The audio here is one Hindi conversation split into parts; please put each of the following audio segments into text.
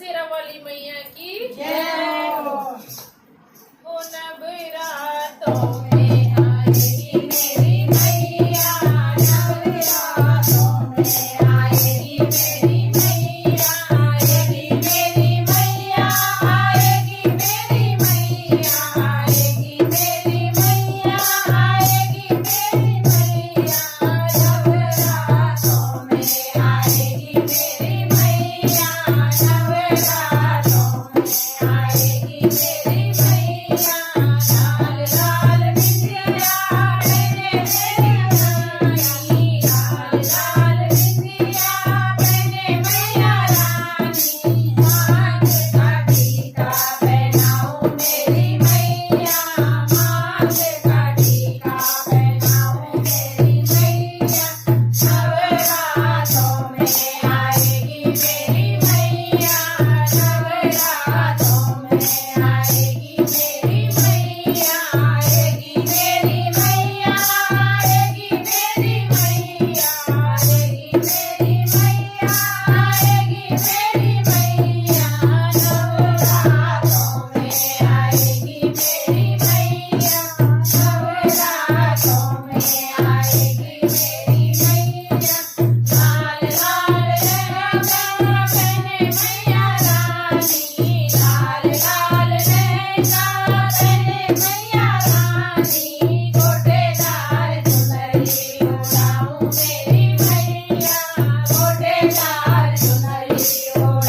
शेरा वाली मैया की जय हो। हो नवरातों में आएगी मेरी मैया, नवरातों में आएगी मेरी मैया, आएगी मेरी मैया, आएगी मेरी मैया, आएगी मेरी मैया, आएगी मेरी मैया, नवरातों में आएगी मेरी मैया, नवरातों में आएगी मेरी मैया। लाल लाल बिंदिया पहने मेरी रानी, लाल लाल बिंदिया पहने मैया रानी, मांग का टीका पहनाऊं मेरी मैया, मांग का टीका पहनाऊं मेरी मैया, नवरातों में आएगी मेरी मैया, नवरातों में आएगी मेरी मैया, आएगी मेरी मैया, आएगी मेरी मैया, आएगी मेरी मैया, आएगी मेरी मैया, नवरातों में आएगी मेरी मैया, नवरातों में आएगी मेरी मैया। लाल लाल लहंगा पहने मैया रानी, लाल लाल लहंगा पहने मैया रानी, गोटेदार चुनरी ओढ़ाऊं मेरी मैया, गोटेदार चुनरी ओढ़ाऊं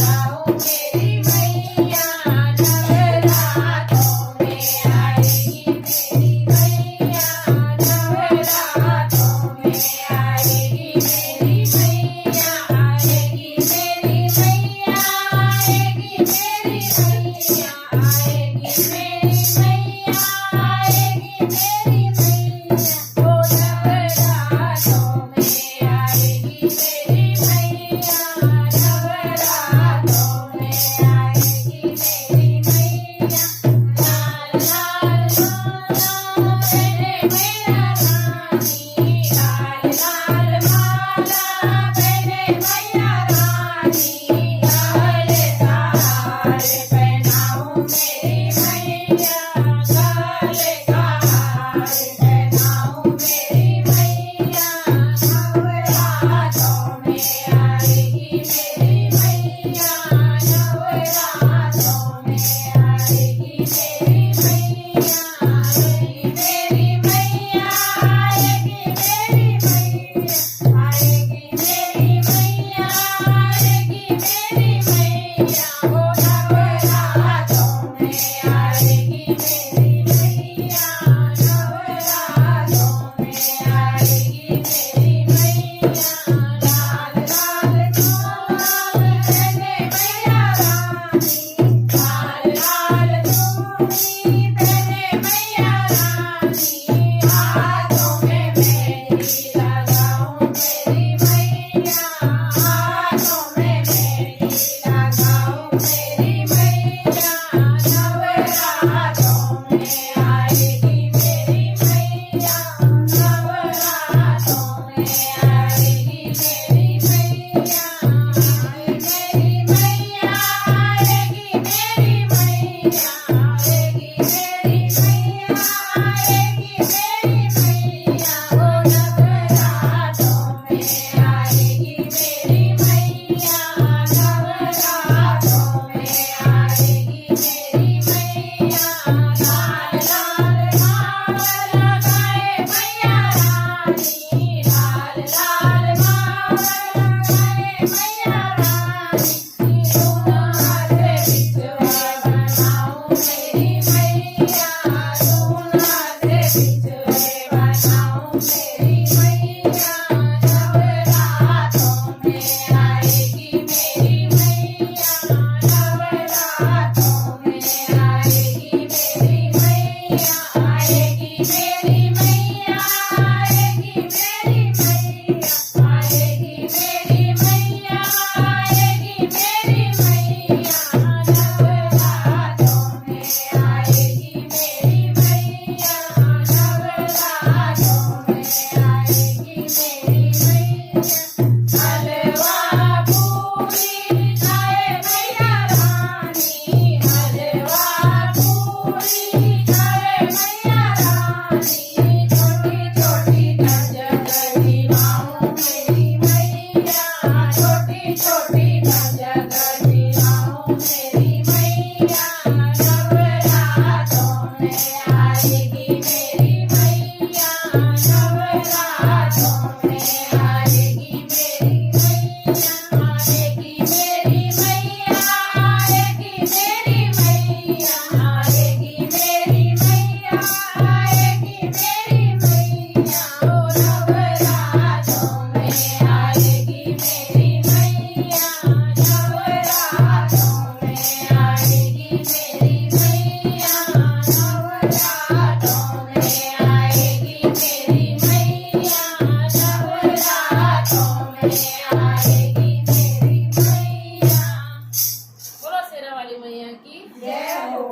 शेरा वाली मैया की जय हो।